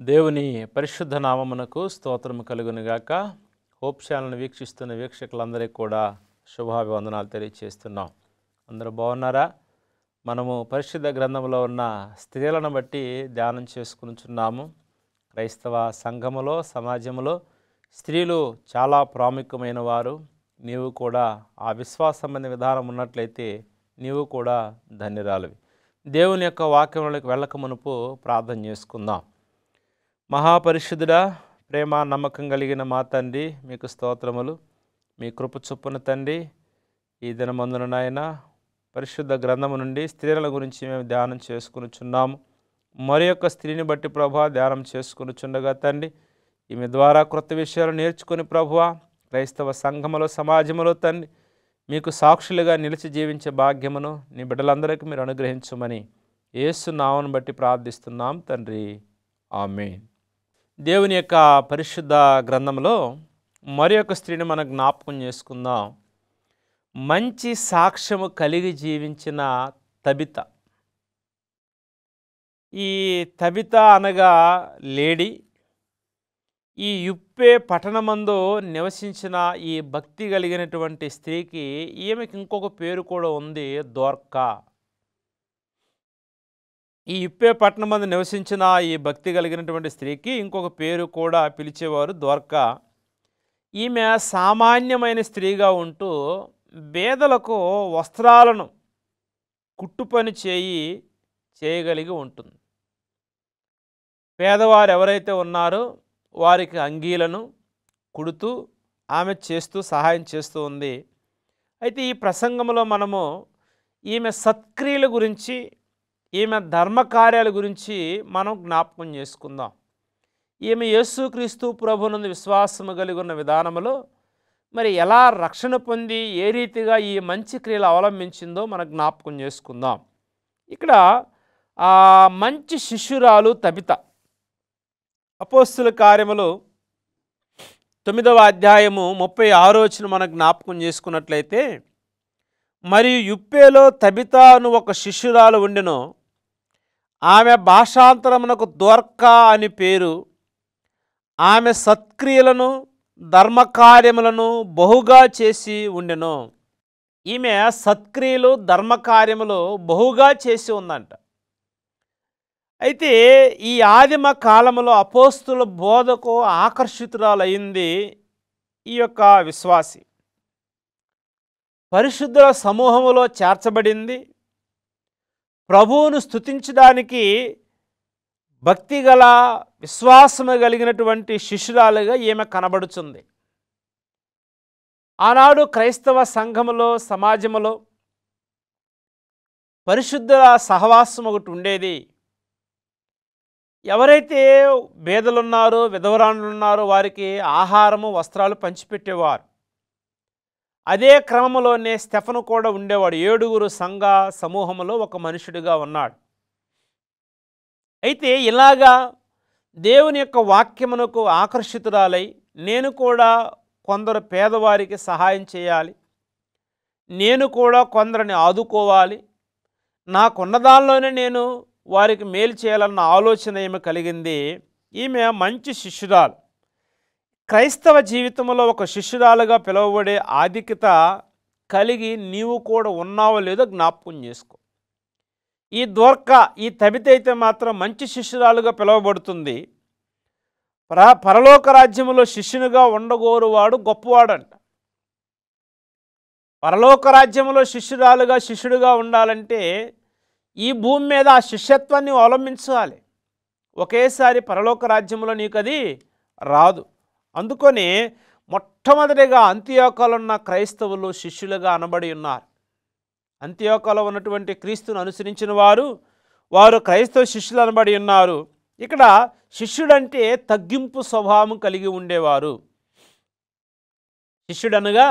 దేవుని పరిశుద్ధ నామమునకు స్తోత్రము కలుగునుగాక. హోప్ ఛానల్ని వీక్షిస్తున్న వీక్షకులందరికీ కూడా శుభాభివందనాలు తెలియజేస్తున్నాం. అందరూ బాగున్నారా? మనము పరిశుద్ధ గ్రంథంలో ఉన్న స్త్రీలను బట్టి ధ్యానం చేసుకుంటున్నాము. క్రైస్తవ సంఘములో, సమాజంలో స్త్రీలు చాలా ప్రాముఖ్యమైన వారు. నీవు కూడా ఆ విశ్వాసమైన విధానం ఉన్నట్లయితే నీవు కూడా ధన్యురాలివి. దేవుని యొక్క వాక్యములకు వెళ్ళక మునుపు ప్రార్థన చేసుకుందాం. మహాపరిశుద్ధుడా, ప్రేమ నమ్మకం కలిగిన మా తండ్రి, మీకు స్తోత్రములు. మీ కృప చొప్పున తండ్రి, ఈ దినమందున నాయన పరిశుద్ధ గ్రంథము నుండి స్త్రీల గురించి మేము ధ్యానం చేసుకునిచున్నాము. మరి యొక్క స్త్రీని బట్టి ప్రభువా ధ్యానం చేసుకునిచుండగా తండ్రి, ఈమె ద్వారా క్రొత్త విషయాలు నేర్చుకుని ప్రభువా క్రైస్తవ సంఘములో, సమాజంలో తండ్రి మీకు సాక్షులుగా నిలిచి జీవించే భాగ్యమును నీ బిడ్డలందరికీ మీరు అనుగ్రహించమని యేసు నామమును బట్టి ప్రార్థిస్తున్నాం తండ్రి, ఆమేన్. దేవుని యొక్క పరిశుద్ధ గ్రంథంలో మరి ఒక స్త్రీని మనం జ్ఞాపకం చేసుకుందాం. మంచి సాక్ష్యము కలిగి జీవించిన తబిత. ఈ తబిత అనగా లేడీ. ఈ యుప్పే పట్టణమందు నివసించిన ఈ భక్తి కలిగినటువంటి స్త్రీకి ఈమెకి ఇంకొక పేరు కూడా ఉంది, దోర్కా. ఈ యుప్పే పట్టణమందు నివసించిన ఈ భక్తి కలిగినటువంటి స్త్రీకి ఇంకొక పేరు కూడా పిలిచేవారు, దోర్కా. ఈమె సామాన్యమైన స్త్రీగా ఉంటూ పేదలకు వస్త్రాలను కుట్టుపని చేయగలిగి ఉంటుంది. పేదవారు ఎవరైతే ఉన్నారో వారికి అంగీలను కుడుతూ ఆమె సహాయం చేస్తూ ఉంది. అయితే ఈ ప్రసంగంలో మనము ఈమె సత్క్రియల గురించి, ఈమె ధర్మకార్యాల గురించి మనం జ్ఞాపకం చేసుకుందాం. ఈమె యేసుక్రీస్తు ప్రభువునందు విశ్వాసము కలిగి ఉన్న విధానంలో మరి ఎలా రక్షణ పొంది ఏ రీతిగా ఈ మంచి క్రియలు అవలంబించిందో మనం జ్ఞాపకం చేసుకుందాం. ఇక్కడ మంచి శిష్యురాలు తబిత. అపోస్తుల కార్యములు 9వ అధ్యాయము 36వ వచనం మనం జ్ఞాపకం చేసుకున్నట్లయితే, మరియు యుప్పేలో తబిత అను ఒక శిష్యురాలు ఉండెను. ఆమె భాషాంతరమునకు దోర్కా అని పేరు. ఆమె సత్క్రియలను ధర్మకార్యములను బహుగా చేసి ఉండెను. ఈమె సత్క్రియలు ధర్మకార్యములు బహుగా చేసి ఉందంట. అయితే ఈ ఆదిమ కాలంలో అపోస్తుల బోధకు ఆకర్షితురాలయ్యింది ఈ యొక్క విశ్వాసి. పరిశుద్ధుల సమూహములో చేర్చబడింది. ప్రభువును స్తుతించడానికి భక్తి గల విశ్వాసము కలిగినటువంటి శిష్యురాలుగా ఈమె కనబడుతుంది. ఆనాడు క్రైస్తవ సంఘములో, సమాజములో పరిశుద్ధుల సహవాసం ఒకటి ఉండేది. ఎవరైతే బేదలున్నారో, విధవరాండ్రులు ఉన్నారో వారికి ఆహారము, వస్త్రాలు పంచిపెట్టేవారు. అదే క్రమంలోనే స్టెఫను కూడా ఉండేవాడు. 7 సంఘ సమూహంలో ఒక మనుషుడిగా ఉన్నాడు. అయితే ఇలాగా దేవుని యొక్క వాక్యమునకు ఆకర్షితురాలై, నేను కూడా కొందరు పేదవారికి సహాయం చేయాలి, నేను కూడా కొందరిని ఆదుకోవాలి, నాకున్న దానిలోనే నేను వారికి మేలు చేయాలన్న ఆలోచన ఈమె కలిగింది. ఈమె మంచి శిష్యురాలు. క్రైస్తవ జీవితంలో ఒక శిష్యురాలుగా పిలువబడే ఆధిక్యత కలిగి నీవు కూడా ఉన్నావో లేదో జ్ఞాపకం చేసుకో. ఈ దోర్కా, ఈ తబిత అయితే మాత్రం మంచి శిష్యురాలుగా పిలువబడుతుంది. పరలోక రాజ్యములో శిష్యునిగా ఉండగోరువాడు గొప్పవాడంట. పరలోక రాజ్యములో శిష్యుడుగా ఉండాలంటే ఈ భూమి మీద ఆ శిష్యత్వాన్ని అవలంబించాలి. ఒకేసారి పరలోక రాజ్యంలో నీకు అది రాదు. అందుకని మొట్టమొదటిగా అంతియోకలో ఉన్న క్రైస్తవులు శిష్యులుగా అనబడి ఉన్నారు. అంతియోకలో ఉన్నటువంటి క్రీస్తును అనుసరించిన వారు క్రైస్తవ శిష్యులు అనబడి ఉన్నారు. ఇక్కడ శిష్యుడంటే తగ్గింపు స్వభావం కలిగి ఉండేవారు. శిష్యుడనగా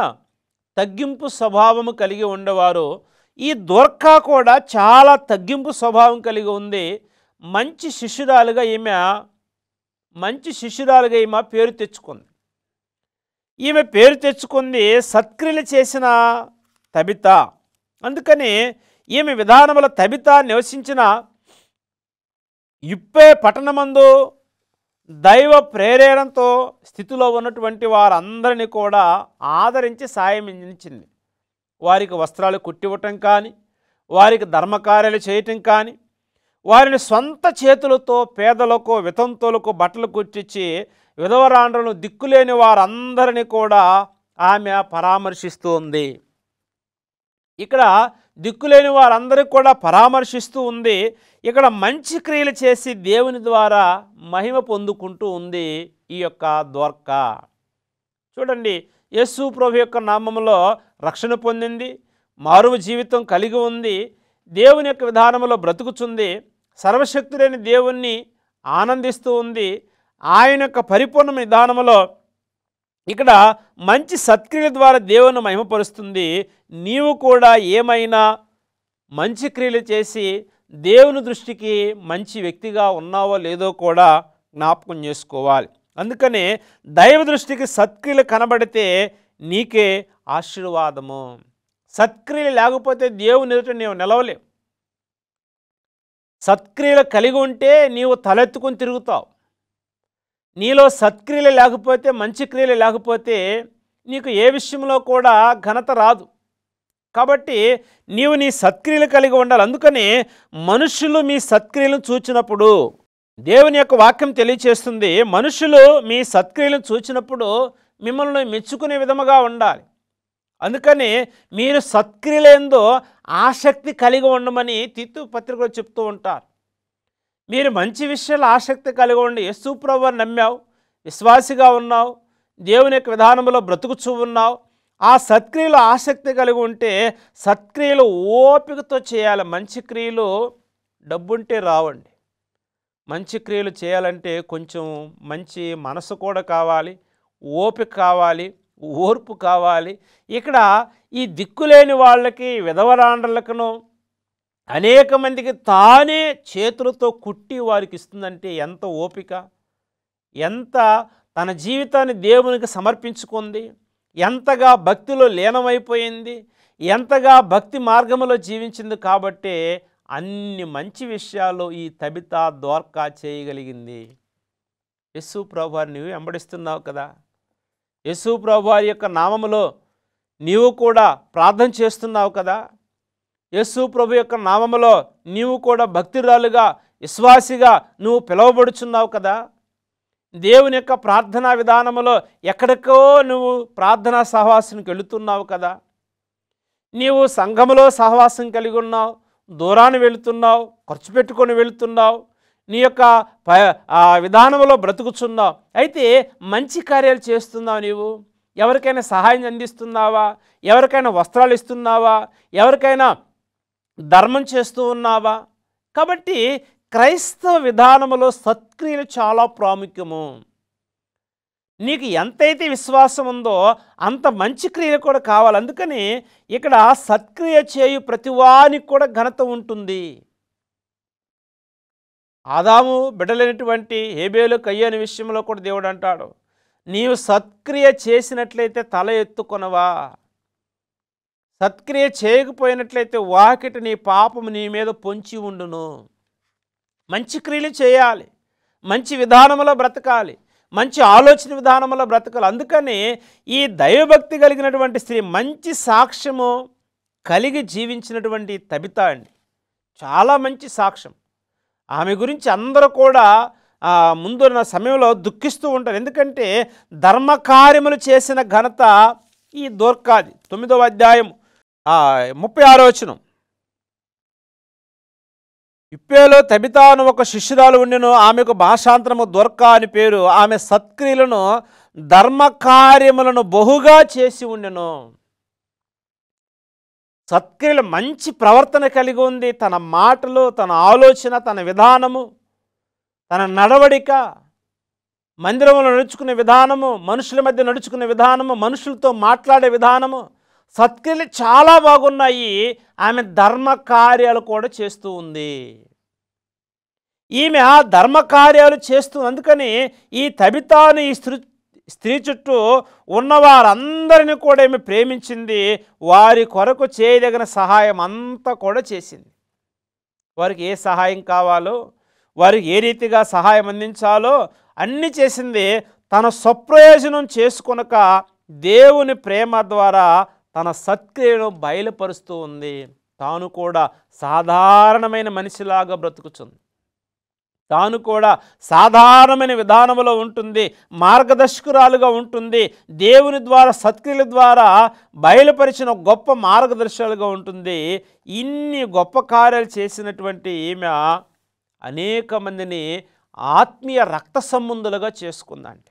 తగ్గింపు స్వభావము కలిగి ఉండేవారు. ఈ దోర్కా కూడా చాలా తగ్గింపు స్వభావం కలిగి ఉంది. మంచి శిష్యురాలుగా ఈమె పేరు తెచ్చుకుంది. ఈమె పేరు తెచ్చుకుంది సత్క్రియలు చేసిన తబిత. అందుకని ఈమె విధానముల తబిత నివసించిన యుప్పే పట్టణమందు దైవ ప్రేరణతో స్థితిలో ఉన్నటువంటి వారందరినీ కూడా ఆదరించి సాయం అందించింది. వారికి వస్త్రాలు కుట్టివ్వటం కానీ, వారికి ధర్మకార్యాలు చేయటం కానీ, వారిని సొంత చేతులతో పేదలకు వితంతువులకు బట్టలు కుట్టించి విధవరాండ్రులను దిక్కులేని వారందరినీ కూడా ఆమె పరామర్శిస్తూ ఉంది. ఇక్కడ దిక్కులేని వారందరికీ కూడా పరామర్శిస్తూ ఉంది. ఇక్కడ మంచి క్రియలు చేసి దేవుని ద్వారా మహిమ పొందుకుంటూ ఉంది ఈ యొక్క దోర్కా. చూడండి, యేసు ప్రభు యొక్క నామములో రక్షణ పొందింది, మారువ జీవితం కలిగి ఉంది, దేవుని యొక్క విధానంలో బ్రతుకుతుంది, సర్వశక్తుడైన దేవుణ్ణి ఆనందిస్తూ ఉంది. ఆయన యొక్క పరిపూర్ణ విధానంలో ఇక్కడ మంచి సత్క్రియల ద్వారా దేవుని మహిమపరుస్తుంది. నీవు కూడా ఏమైనా మంచి క్రియలు చేసి దేవుని దృష్టికి మంచి వ్యక్తిగా ఉన్నావో లేదో కూడా జ్ఞాపకం చేసుకోవాలి. అందుకనే దైవ దృష్టికి సత్క్రియలు కనబడితే నీకే ఆశీర్వాదము. సత్క్రియలు లేకపోతే దేవుని ఎదుట నీవు నిలవలేవు. సత్క్రియలు కలిగి ఉంటే నీవు తలెత్తుకొని తిరుగుతావు. నీలో సత్క్రియలు లేకపోతే, మంచి క్రియలు లేకపోతే నీకు ఏ విషయంలో కూడా ఘనత రాదు. కాబట్టి నీవు నీ సత్క్రియలు కలిగి ఉండాలి. అందుకని మనుషులు మీ సత్క్రియలను చూచినప్పుడు, దేవుని యొక్క వాక్యం తెలియచేస్తుంది, మనుషులు మీ సత్క్రియలను చూచినప్పుడు మిమ్మల్ని మెచ్చుకునే విధముగా ఉండాలి. అందుకని మీరు సత్క్రియలేందో ఆసక్తి కలిగి ఉండమని తీతు పత్రికలో చెప్తూ ఉంటారు. మీరు మంచి విషయాలు ఆసక్తి కలిగి ఉండి యేసు ప్రభువుని నమ్మావు, విశ్వాసిగా ఉన్నావు, దేవుని యొక్క విధానంలో బ్రతుకుచూ ఉన్నావు, ఆ సత్క్రియలు ఆసక్తి కలిగి ఉంటే సత్క్రియలు ఓపికతో చేయాలి. మంచి క్రియలు డబ్బుంటే రావండి. మంచి క్రియలు చేయాలంటే కొంచెం మంచి మనసు కూడా కావాలి, ఓపిక కావాలి, ఓర్పు కావాలి. ఇక్కడ ఈ దిక్కులేని వాళ్ళకి, విధవరాండ్రులకును అనేక మందికి తానే చేతులతో కుట్టి వారికి ఇస్తుందంటే ఎంత ఓపిక, ఎంత తన జీవితాన్ని దేవునికి సమర్పించుకుంది, ఎంతగా భక్తిలో లీనమైపోయింది, ఎంతగా భక్తి మార్గంలో జీవించింది. కాబట్టి అన్ని మంచి విషయాలు ఈ తబితా దోర్కా చేయగలిగింది. యేసు ప్రభువారిని నీవు వెంబడిస్తున్నావు కదా, యేసు ప్రభువారి యొక్క నామములో నీవు కూడా ప్రార్థన చేస్తున్నావు కదా, యేసు ప్రభు యొక్క నామములో నీవు కూడా భక్తిరాలుగా, విశ్వాసిగా నువ్వు పిలువబడుచున్నావు కదా, దేవుని యొక్క ప్రార్థనా విధానములో ఎక్కడికో నువ్వు ప్రార్థనా సహవాసానికి వెళుతున్నావు కదా, నీవు సంఘములో సహవాసం కలిగి ఉన్నావు, దూరాన్ని వెళుతున్నావు, ఖర్చు పెట్టుకొని వెళుతున్నావు, నీ యొక్క విధానంలో బ్రతుకుచున్నావు. అయితే మంచి కార్యాలు చేస్తున్నావు. నీవు ఎవరికైనా సహాయం అందిస్తున్నావా, ఎవరికైనా వస్త్రాలు ఇస్తున్నావా, ఎవరికైనా ధర్మం చేస్తూ ఉన్నావా? కాబట్టి క్రైస్తవ విధానములో సత్క్రియలు చాలా ప్రాముఖ్యము. నీకు ఎంతైతే విశ్వాసం ఉందో అంత మంచి క్రియలు కూడా కావాలి. అందుకని ఇక్కడ సత్క్రియ చేయు ప్రతివానికి కూడా ఘనత ఉంటుంది. ఆదాము బిడ్డలైనటువంటి హేబేలు, కయ్యని విషయంలో కూడా దేవుడు అంటాడు, నీవు సత్క్రియ చేసినట్లయితే తల ఎత్తుకొనవా, సత్క్రియ చేయకపోయినట్లయితే వాకిట నీ పాపము నీ మీద పొంచి ఉండును. మంచి క్రియలు చేయాలి, మంచి విధానంలో బ్రతకాలి, మంచి ఆలోచన విధానంలో బ్రతకాలి. అందుకని ఈ దైవభక్తి కలిగినటువంటి స్త్రీ మంచి సాక్ష్యము కలిగి జీవించినటువంటి తబితా అండి. చాలా మంచి సాక్ష్యం. ఆమె గురించి అందరూ కూడా ముందున్న సమయంలో దుఃఖిస్తూ ఉంటారు. ఎందుకంటే ధర్మకార్యములు చేసిన ఘనత ఈ దోర్కాది. 9వ అధ్యాయం 36వ వచనం. ఇప్పేలో తబితాను ఒక శిష్యురాలు ఉండెను, ఆమెకు భాషాంతరము దోర్కా అని పేరు. ఆమె సత్క్రియలను ధర్మకార్యములను బహుగా చేసి ఉండెను. సత్క్రియలు మంచి ప్రవర్తన కలిగి ఉంది. తన మాటలు, తన ఆలోచన, తన విధానము, తన నడవడిక, మందిరంలో నడుచుకునే విధానము, మనుషుల మధ్య నడుచుకునే విధానము, మనుషులతో మాట్లాడే విధానము, సత్క్రియలు చాలా బాగున్నాయి. ఆమె ధర్మకార్యాలు కూడా చేస్తూ ఉంది. ఈమె ఆ ధర్మకార్యాలు చేస్తూ, అందుకని ఈ తబితాను ఈ స్త్రీ చుట్టూ ఉన్నవారందరినీ కూడా ఈమె ప్రేమించింది. వారి కొరకు చేయదగిన సహాయం అంతా కూడా చేసింది. వారికి ఏ సహాయం కావాలో, వారికి ఏ రీతిగా సహాయం అందించాలో అన్నీ చేసింది తన స్వప్రయోజనం చేసుకొనక దేవుని ప్రేమ ద్వారా తన సత్క్రియను బయలుపరుస్తూ ఉంది. తాను కూడా సాధారణమైన మనిషిలాగా బ్రతుకుతుంది. తాను కూడా సాధారణమైన విధానంలో ఉంటుంది, మార్గదర్శకురాలుగా ఉంటుంది. దేవుని ద్వారా సత్క్రియల ద్వారా బయలుపరిచిన గొప్ప మార్గదర్శకులుగా ఉంటుంది. ఇన్ని గొప్ప కార్యాలు చేసినటువంటి ఈమె అనేక మందిని ఆత్మీయ రక్త సంబంధులుగా చేసుకుందండి.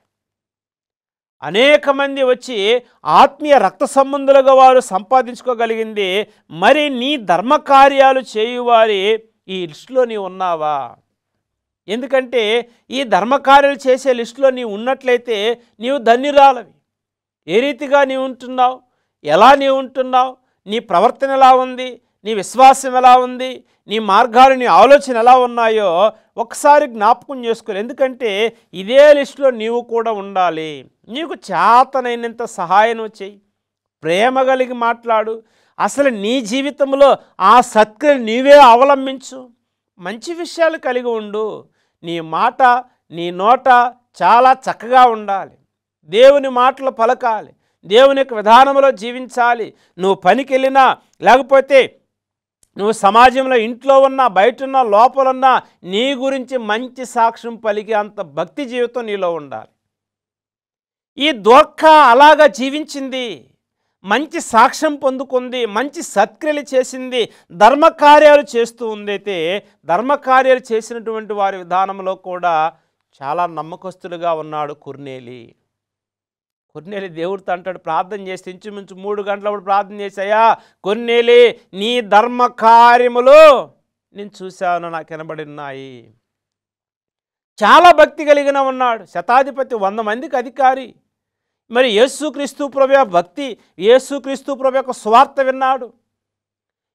అనేక మంది వచ్చి ఆత్మీయ రక్త సంబంధులుగా వారు సంపాదించుకోగలిగింది. మరి నీ ధర్మకార్యాలు చేయువారి ఈ లిస్టులో నీవు ఉన్నావా? ఎందుకంటే ఈ ధర్మకార్యాలు చేసే లిస్టులో నీవు ఉన్నట్లయితే నీవు ధన్యురాలవి. ఏ రీతిగా నీవు ఉంటున్నావు, ఎలా నీవు ఉంటున్నావు, నీ ప్రవర్తన ఎలా ఉంది, నీ విశ్వాసం ఎలా ఉంది, నీ మార్గాలు, నీ ఆలోచన ఎలా ఉన్నాయో ఒకసారి జ్ఞాపకం చేసుకోవాలి. ఎందుకంటే ఇదే లిస్టులో నీవు కూడా ఉండాలి. నీకు చేతనైనంత సహాయం చేయి, ప్రేమ కలిగి మాట్లాడు. అసలు నీ జీవితంలో ఆ సత్క్రియను నీవే అవలంబించు. మంచి విషయాలు కలిగి ఉండు. నీ మాట, నీ నోట చాలా చక్కగా ఉండాలి. దేవుని మాటలు పలకాలి, దేవుని యొక్క విధానంలో జీవించాలి. నువ్వు పనికి వెళ్ళినా, లేకపోతే నువ్వు సమాజంలో ఇంట్లో ఉన్నా, బయట ఉన్నా, లోపలున్నా నీ గురించి మంచి సాక్ష్యం పలికి అంత భక్తి జీవితం నీలో ఉండాలి. ఈ దోర్కా అలాగా జీవించింది, మంచి సాక్ష్యం పొందుకుంది, మంచి సత్క్రియలు చేసింది, ధర్మకార్యాలు చేస్తూ ఉందైతే ధర్మకార్యాలు చేసినటువంటి వారి విధానంలో కూడా చాలా నమ్మకస్తులుగా ఉన్నాడు కొర్నేలి. దేవుడితో అంటాడు, ప్రార్థన చేసి ఇంచుమించు 3 గంటలప్పుడు ప్రార్థన చేశాయా, కొర్నేలి నీ ధర్మకార్యములు నేను చూశాను, నాకు వినబడినాయి. చాలా భక్తి కలిగిన ఉన్నాడు, శతాధిపతి, 100 మందికి అధికారి. మరి యేసుక్రీస్తు ప్రభు భక్తి, యేసుక్రీస్తు ప్రభు యొక్క స్వార్థ విన్నాడు,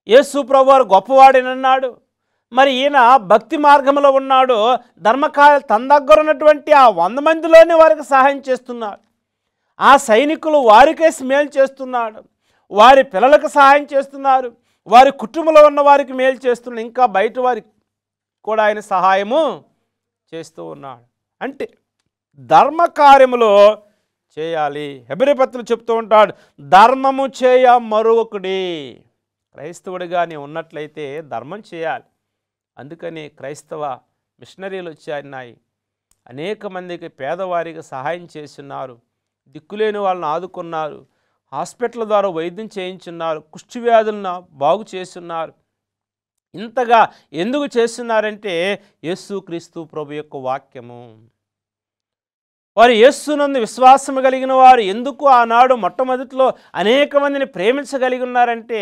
యేసు ప్రభు వారు గొప్పవాడినన్నాడు. మరి ఈయన భక్తి మార్గంలో ఉన్నాడు. ధర్మకార్యాలు తన దగ్గర ఉన్నటువంటి ఆ 100 మందిలోనే వారికి సహాయం చేస్తున్నాడు. ఆ సైనికులు వారికే మేలు చేస్తున్నాడు, వారి పిల్లలకు సహాయం చేస్తున్నారు, వారి కుటుంబంలో ఉన్న వారికి మేలు చేస్తున్నాడు, ఇంకా బయట వారికి కూడా ఆయన సహాయము చేస్తూ ఉన్నాడు. అంటే ధర్మకార్యములో చేయాలి. హెబ్రీ పత్రికలో చెప్తూ ఉంటాడు, ధర్మము చేయ మరొకడి. క్రైస్తవుడిగా నీవు ఉన్నట్లయితే ధర్మం చేయాలి. అందుకని క్రైస్తవ మిషనరీలు వచ్చాయి, అనేక మందికి పేదవారికి సహాయం చేస్తున్నారు, దిక్కులేని వాళ్ళని ఆదుకున్నారు, హాస్పిటల్ ద్వారా వైద్యం చేయించున్నారు, కుష్టి వ్యాధులను బాగు చేస్తున్నారు. ఇంతగా ఎందుకు చేస్తున్నారంటే యేసుక్రీస్తు ప్రభు యొక్క వాక్యము. వారు యేసునందు విశ్వాసం కలిగిన వారు ఎందుకు ఆనాడు మొట్టమొదటిలో అనేక మందిని ప్రేమించగలిగి ఉన్నారంటే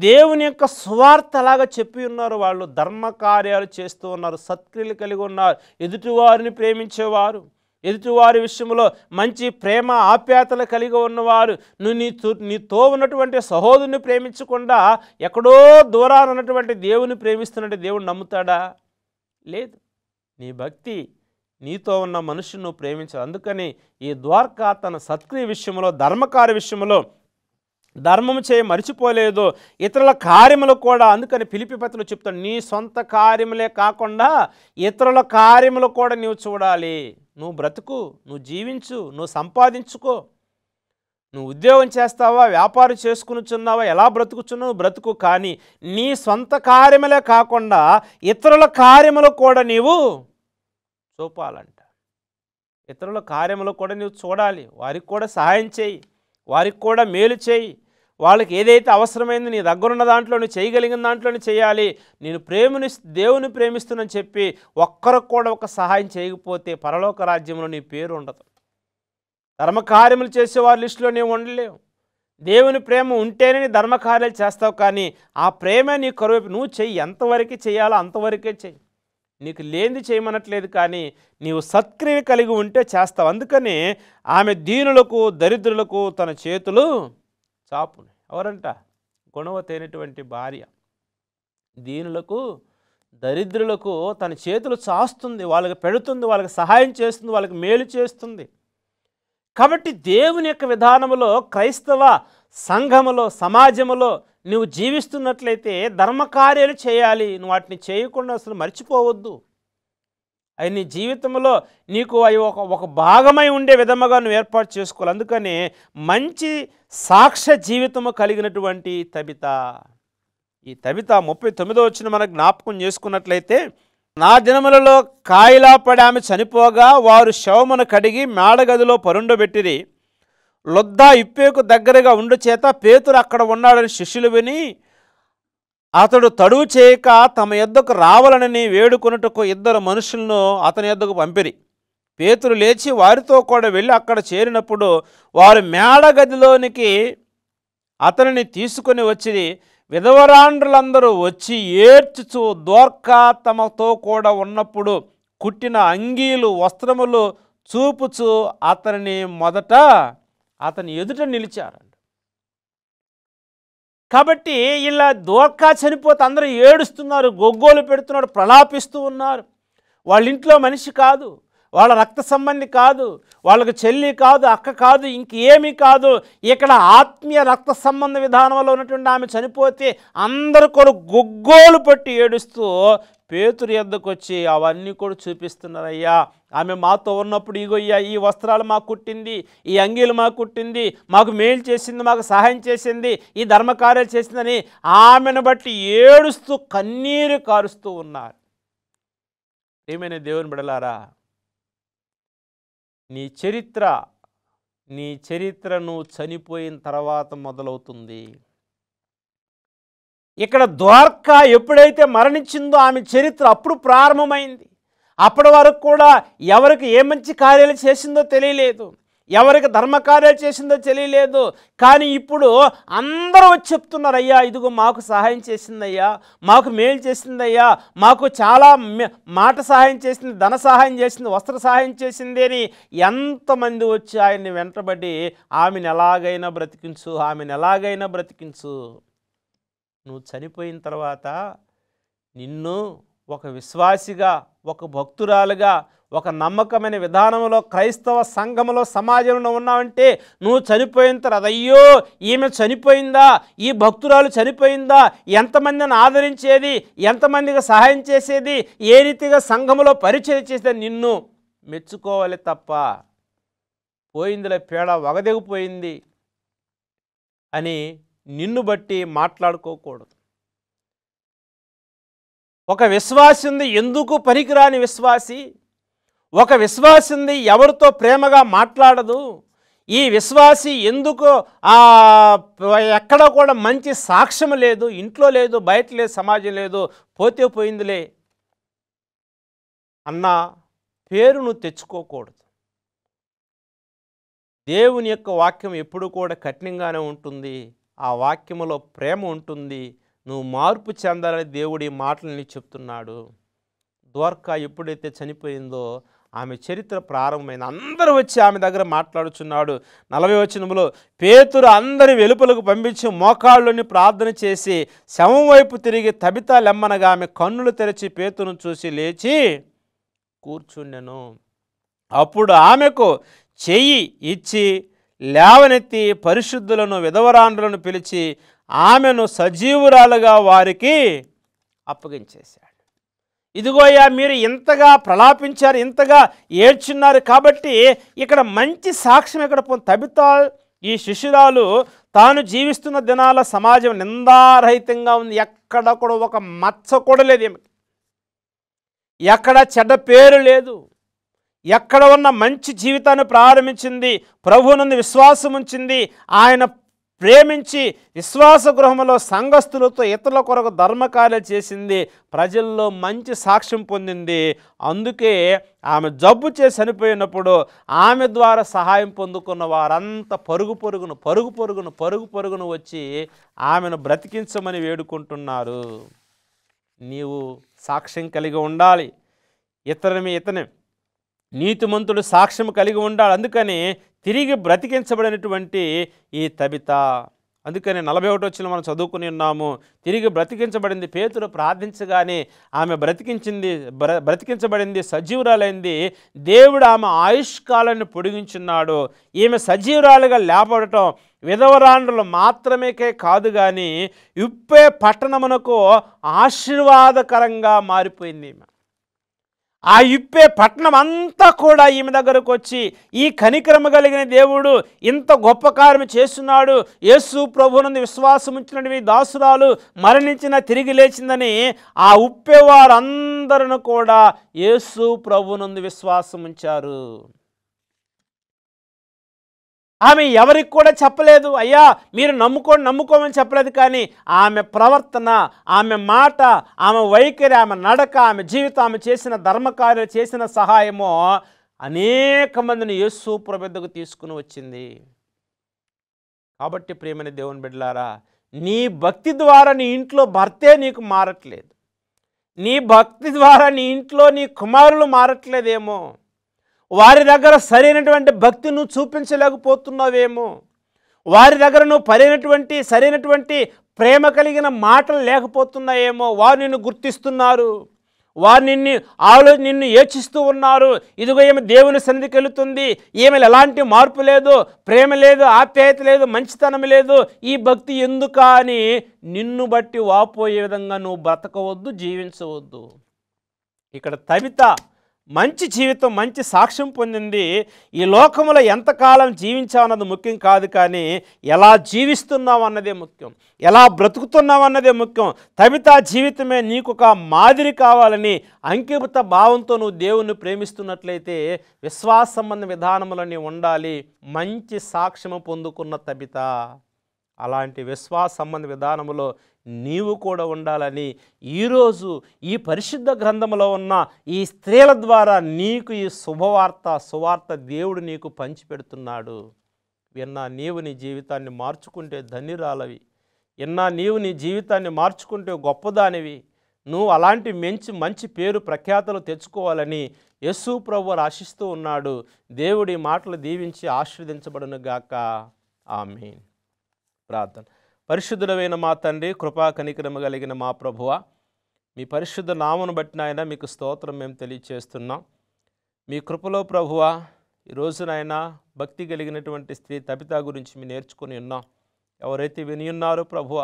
దేవుని యొక్క సువార్త అలాగా చెప్పి ఉన్నారు. వాళ్ళు ధర్మకార్యాలు చేస్తూ ఉన్నారు, సత్క్రియలు కలిగి ఉన్నారు, ఎదుటివారిని ప్రేమించేవారు, ఎదుటివారి విషయంలో మంచి ప్రేమ ఆప్యాయతలు కలిగి ఉన్నవారు. నువ్వు నీతో ఉన్నటువంటి సహోదరుని ప్రేమించకుండా ఎక్కడో దూరాన ఉన్నటువంటి దేవుని ప్రేమిస్తున్నట్టు దేవుడు నమ్ముతాడా? లేదు. నీ భక్తి నీతో ఉన్న మనుషుని నువ్వు ప్రేమించాలి. అందుకని ఈ ద్వారకా తన సత్క్రియ విషయంలో, ధర్మకార్య విషయంలో ధర్మము చేయ మర్చిపోలేదు, ఇతరుల కార్యములు కూడా. అందుకని ఫిలిప్పీ పత్రికలో చెప్తాడు, నీ సొంత కార్యములే కాకుండా ఇతరుల కార్యములు కూడా నీవు చూడాలి. నువ్వు బ్రతుకు, నువ్వు జీవించు, నువ్వు సంపాదించుకో. నువ్వు ఉద్యోగం చేస్తావా, వ్యాపారం చేసుకునిచున్నావా, ఎలా బ్రతుకుచున్నావు బ్రతుకు. కానీ నీ సొంత కార్యములే కాకుండా ఇతరుల కార్యములు కూడా నీవు చూపాలంట. ఇతరుల కార్యములు కూడా నీవు చూడాలి, వారికి కూడా సహాయం చేయి, వారికి కూడా మేలు చేయి. వాళ్ళకి ఏదైతే అవసరమైందో నీ దగ్గరున్న దాంట్లో నువ్వు చేయగలిగిన దాంట్లో చేయాలి. నేను దేవుని ప్రేమిస్తున్నానని చెప్పి ఒక్కరికి కూడా ఒక సహాయం చేయకపోతే పరలోక రాజ్యంలో నీ పేరు ఉండదు. ధర్మకార్యములు చేసేవారి లిస్టులో నీవు ఉండలేవు. దేవుని ప్రేమ ఉంటేనే నీ ధర్మకార్యాలు చేస్తావు. కానీ ఆ ప్రేమ నీ కరువు. నువ్వు చెయ్యి, ఎంతవరకు చేయాలో అంతవరకే చెయ్యి. నీకు లేనిది చేయమనట్లేదు, కానీ నీవు సత్క్రియ కలిగి ఉంటే చేస్తావు. అందుకని ఆమె దీనులకు దరిద్రులకు తన చేతులు చాపును. ఎవరంట? గుణవతి అయినటువంటి భార్య. దీనులకు దరిద్రులకు తన చేతులు చాస్తుంది, వాళ్ళకి పెడుతుంది, వాళ్ళకి సహాయం చేస్తుంది, వాళ్ళకి మేలు చేస్తుంది. కాబట్టి దేవుని యొక్క విధానములో క్రైస్తవ సంఘములో, సమాజములో నువ్వు జీవిస్తున్నట్లయితే ధర్మకార్యాలు చేయాలి. నువ్వు వాటిని చేయకుండా అసలు మర్చిపోవద్దు. అవి నీ జీవితంలో నీకు అవి ఒక భాగమై ఉండే విధముగా నువ్వు ఏర్పాటు చేసుకోవాలి. అందుకని మంచి సాక్ష్య జీవితము కలిగినటువంటి తబిత, ఈ తబిత 39వ వచనం మనకు జ్ఞాపకం చేసుకున్నట్లయితే, నా దినములలో కాయిలా పడి ఆమె చనిపోగా వారు శవమును కడిగి మేడగదిలో పరుండబెట్టిరి. లొద్దా ఇప్పేకు దగ్గరగా ఉండు చేత పేతురు అక్కడ ఉన్నాడని శిష్యులు విని అతడు తడువు చేయక తమ యొద్దకు రావాలని వేడుకొనుటకు 2 మనుషులను అతని యొద్దకు పంపిరి. పేతురు లేచి వారితో కూడా వెళ్ళి అక్కడ చేరినప్పుడు వారు మేడగదిలోనికి అతనిని తీసుకొని వచ్చిరి. విధవరాండ్రులందరూ వచ్చి ఏడ్చుచు దోర్కా తమతో కూడా ఉన్నప్పుడు కుట్టిన అంగీలు వస్త్రములు చూపుచు అతనిని మొదట అతని ఎదుట నిలిచారండి. కాబట్టి ఇలా దోర్కా చనిపోతే అందరూ ఏడుస్తున్నారు, గొగ్గోలు పెడుతున్నారు, ప్రలాపిస్తూ ఉన్నారు. వాళ్ళ ఇంట్లో మనిషి కాదు, వాళ్ళ రక్త సంబంధి కాదు, వాళ్ళకు చెల్లి కాదు, అక్క కాదు, ఇంకేమీ కాదు. ఇక్కడ ఆత్మీయ రక్త సంబంధ విధానంలో ఉన్నటువంటి ఆమె చనిపోతే అందరూ కూడా గొగ్గోలు పట్టి ఏడుస్తూ పేతురు యొద్దకు వచ్చి అవన్నీ కూడా చూపిస్తున్నారు. అయ్యా, ఆమె మాతో ఉన్నప్పుడు ఇగోయ్యా ఈ వస్త్రాలు మాకు కుట్టింది, ఈ అంగీలు మాకు కుట్టింది, మాకు మేలు చేసింది, మాకు సహాయం చేసింది, ఈ ధర్మకార్యాలు చేసిందని ఆమెను బట్టి ఏడుస్తూ కన్నీరు కారుస్తూ ఉన్నారు. ఏమైనా దేవుని బిడ్డలారా, నీ చరిత్ర నువ్వు చనిపోయిన తర్వాత మొదలవుతుంది. ఇక్కడ ద్వారకా ఎప్పుడైతే మరణించిందో ఆమె చరిత్ర అప్పుడు ప్రారంభమైంది. అప్పటి వరకు కూడా ఎవరికి ఏ మంచి కార్యాలు చేసిందో తెలియలేదు, ఎవరికి ధర్మకార్యాలు చేసిందో తెలియలేదు. కానీ ఇప్పుడు అందరూ వచ్చి చెప్తున్నారు, అయ్యా ఇదిగో మాకు సహాయం చేసిందయ్యా, మాకు మేలు చేసిందయ్యా, మాకు చాలా మాట సహాయం చేసింది, ధన సహాయం చేసింది, వస్త్ర సహాయం చేసింది అని ఎంతమంది వచ్చి ఆయన్ని వెంటబడి ఆమెను ఎలాగైనా బ్రతికించు, ఆమెను ఎలాగైనా బ్రతికించు. నువ్వు చనిపోయిన తర్వాత నిన్ను ఒక విశ్వాసిగా, ఒక భక్తురాలుగా, ఒక నమ్మకమైన విధానంలో క్రైస్తవ సంఘంలో సమాజంలో ఉన్నావంటే నువ్వు చనిపోయిన తర్వాత అయ్యో ఈమె చనిపోయిందా, ఈ భక్తురాలు చనిపోయిందా, ఎంతమందిని ఆదరించేది, ఎంతమందికి సహాయం చేసేది, ఏ రీతిగా సంఘంలో పరిచయం చేసేది నిన్ను మెచ్చుకోవాలి తప్ప పోయిందిలే పేడ వగదెగిపోయింది అని నిన్ను బట్టి మాట్లాడుకోకూడదు. ఒక విశ్వాసి ఉంది ఎందుకు పనికిరాని విశ్వాసి, ఒక విశ్వాసి ఉంది ఎవరితో ప్రేమగా మాట్లాడదు, ఈ విశ్వాసి ఎందుకు ఎక్కడ కూడా మంచి సాక్ష్యం లేదు, ఇంట్లో లేదు, బయట లేదు, సమాజం లేదు, పోతే పోయిందిలే అన్న పేరు నువ్వు తెచ్చుకోకూడదు. దేవుని యొక్క వాక్యం ఎప్పుడు కూడా కఠినంగానే ఉంటుంది, ఆ వాక్యములో ప్రేమ ఉంటుంది. నువ్వు మార్పు చెందాలని దేవుడి మాటలని చెప్తున్నాడు. ద్వారకా ఎప్పుడైతే చనిపోయిందో ఆమె చరిత్ర ప్రారంభమైంది. అందరూ వచ్చి ఆమె దగ్గర మాట్లాడుచున్నాడు. 40వ వచనంలో పేతురు అందరి వెలుపలకు పంపించి మోకాళ్ళని ప్రార్థన చేసి శవం వైపు తిరిగి తబితా లెమ్మనగా ఆమె కన్నులు తెరచి పేతురును చూసి లేచి కూర్చుండెను. అప్పుడు ఆమెకు చెయ్యి ఇచ్చి లేవనెత్తి పరిశుద్ధులను విధవరాండ్రులను పిలిచి ఆమెను సజీవురాలుగా వారికి అప్పగించేశాడు. ఇదిగోయ్యా మీరు ఇంతగా ప్రలాపించారు, ఇంతగా ఏడ్చున్నారు కాబట్టి ఇక్కడ మంచి సాక్ష్యం ఇక్కడ తబితా ఈ శిష్యురాలు తాను జీవిస్తున్న దినాల సమాజం నిందారహితంగా ఉంది. ఎక్కడ కూడా ఒక మచ్చ కూడా లేదు, ఏమిటి ఎక్కడ చెడ్డ పేరు లేదు, ఎక్కడ ఉన్న మంచి జీవితాన్ని ప్రారంభించింది, ప్రభువునందు విశ్వాసం ఉంచింది, ఆయన ప్రేమించి విశ్వాస గృహంలో సంఘస్థులతో ఇతరుల కొరకు ధర్మకార్యాలు చేసింది, ప్రజల్లో మంచి సాక్ష్యం పొందింది. అందుకే ఆమె జబ్బు చేసి చనిపోయినప్పుడు ఆమె ద్వారా సహాయం పొందుకున్న వారంతా పరుగు పొరుగును వచ్చి ఆమెను బ్రతికించమని వేడుకుంటున్నారు. నీవు సాక్ష్యం కలిగి ఉండాలి, ఇతని నీతిమంతుడు సాక్ష్యం కలిగి ఉండాలి. అందుకని తిరిగి బ్రతికించబడినటువంటి ఈ తబిత, అందుకని 41వ వచనం మనం చదువుకుని ఉన్నాము. తిరిగి బ్రతికించబడింది. పేతురు ప్రార్థించగానే ఆమె బ్రతికించబడింది, సజీవురాలైంది. దేవుడు ఆమె ఆయుష్కాలాన్ని పొడిగించున్నాడు. ఈమె సజీవురాలుగా లేపడటం విధవరాండ్రులు మాత్రమే కాదు కానీ ఇప్పే పట్టణమునకు ఆశీర్వాదకరంగా మారిపోయింది. ఆ ఇప్పే పట్టణం అంతా కూడా ఈమె దగ్గరకు వచ్చి, ఈ కనికరము కలిగిన దేవుడు ఇంత గొప్ప కార్యం చేస్తున్నాడు, యేసు ప్రభువునందు విశ్వాసం ఉంచినటువంటి దాసురాలు మరణించిన తిరిగి లేచిందని ఆ ఉప్పేవారందరూ కూడా యేసు ప్రభువునందు విశ్వాసం ఉంచారు. ఆమె ఎవరికి కూడా చెప్పలేదు, అయ్యా మీరు నమ్ముకోమని చెప్పలేదు. కానీ ఆమె ప్రవర్తన, ఆమె మాట, ఆమె వైఖరి, ఆమె నడక, ఆమె జీవితం, ఆమె చేసిన ధర్మకార్యాలు, చేసిన సహాయము అనేక మందిని యేసు ప్రభు వద్దకు తీసుకుని వచ్చింది. కాబట్టి ప్రియమైన దేవుని బిడ్డలారా, నీ భక్తి ద్వారా నీ ఇంట్లో భర్తే నీకు మారట్లేదు, నీ భక్తి ద్వారా నీ ఇంట్లో నీ కుమారులు మారట్లేదేమో, వారి దగ్గర సరైనటువంటి భక్తి నువ్వు చూపించలేకపోతున్నావేమో, వారి దగ్గర నువ్వు సరైనటువంటి ప్రేమ కలిగిన మాటలు లేకపోతున్నాయేమో. వారు నిన్ను గుర్తిస్తున్నారు, వారు నిన్ను యోచిస్తూ ఉన్నారు. ఇదిగో ఈమె దేవుని సన్నిధికి వెళుతుంది, ఈమె ఎలాంటి మార్పు లేదు, ప్రేమ లేదు, ఆప్యాయత లేదు, మంచితనం లేదు, ఈ భక్తి ఎందుకా అని నిన్ను బట్టి వాపోయే విధంగా నువ్వు బ్రతకవద్దు, జీవించవద్దు. ఇక్కడ తబిత మంచి జీవితం, మంచి సాక్ష్యం పొందింది. ఈ లోకంలో ఎంతకాలం జీవించావన్నది ముఖ్యం కాదు, కానీ ఎలా జీవిస్తున్నావు అన్నదే ముఖ్యం, ఎలా బ్రతుకుతున్నావు అన్నదే ముఖ్యం. తబిత జీవితమే నీకు ఒక మాదిరి కావాలని అంకిత భావంతో నువ్వు దేవుణ్ణి ప్రేమిస్తున్నట్లయితే విశ్వాస సంబంధ విధానములని ఉండాలి. మంచి సాక్ష్యము పొందుకున్న తబిత అలాంటి విశ్వాస సంబంధ విధానములో నీవు కూడా ఉండాలని ఈరోజు ఈ పరిశుద్ధ గ్రంథంలో ఉన్న ఈ స్త్రీల ద్వారా నీకు ఈ సువార్త దేవుడు నీకు పంచిపెడుతున్నాడు. విన్నా నీవు నీ జీవితాన్ని మార్చుకుంటే ధన్యురాలవి, విన్నా నీవు నీ జీవితాన్ని మార్చుకుంటే గొప్పదానివి. నువ్వు అలాంటి మంచి పేరు ప్రఖ్యాతలు తెచ్చుకోవాలని యేసు ప్రభువు ఆశిస్తూ ఉన్నాడు. దేవుడి మాటలు దీవించి ఆశీర్వదించబడును గాక. ఆమేన్. ప్రార్థన. పరిశుద్ధుడైన మా తండ్రి, కృపా కనికరము కలిగిన మా ప్రభువ, మీ పరిశుద్ధ నామమును బట్టి నాయన మీకు స్తోత్రం మేము తెలియచేస్తున్నాం. మీ కృపలో ప్రభువ ఈరోజునైనా భక్తి కలిగినటువంటి స్త్రీ తబిత గురించి మేము నేర్చుకుని ఉన్నాం. ఎవరైతే విని ఉన్నారో ప్రభువ,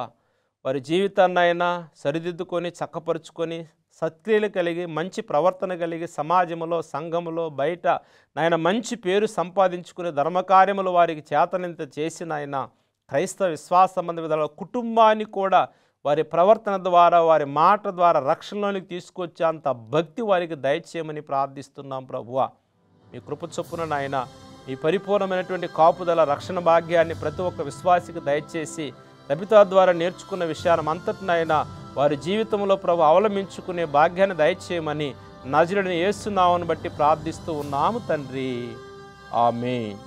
వారి జీవితాన్ని అయినా సరిదిద్దుకొని చక్కపరుచుకొని సత్క్రియలు కలిగి మంచి ప్రవర్తన కలిగి సమాజంలో, సంఘములో, బయట నాయన మంచి పేరు సంపాదించుకునే ధర్మకార్యములు వారికి చేతనంత చేసిన ఆయన క్రైస్తవ విశ్వాస సంబంధ విధాల కుటుంబాన్ని కూడా వారి ప్రవర్తన ద్వారా, వారి మాట ద్వారా రక్షణలోనికి తీసుకొచ్చేంత భక్తి వారికి దయచేయమని ప్రార్థిస్తున్నాం ప్రభువా. మీ కృప చొప్పున నాయన మీ పరిపూర్ణమైనటువంటి కాపుదల, రక్షణ భాగ్యాన్ని ప్రతి ఒక్క విశ్వాసికి దయచేసి తబిత ద్వారా నేర్చుకున్న విషయాన్ని అంతటినైనా వారి జీవితంలో ప్రభు అవలంబించుకునే భాగ్యాన్ని దయచేయమని నజరేయుడైన యేసు నామమును బట్టి ప్రార్థిస్తూ ఉన్నాము తండ్రి. ఆమేన్.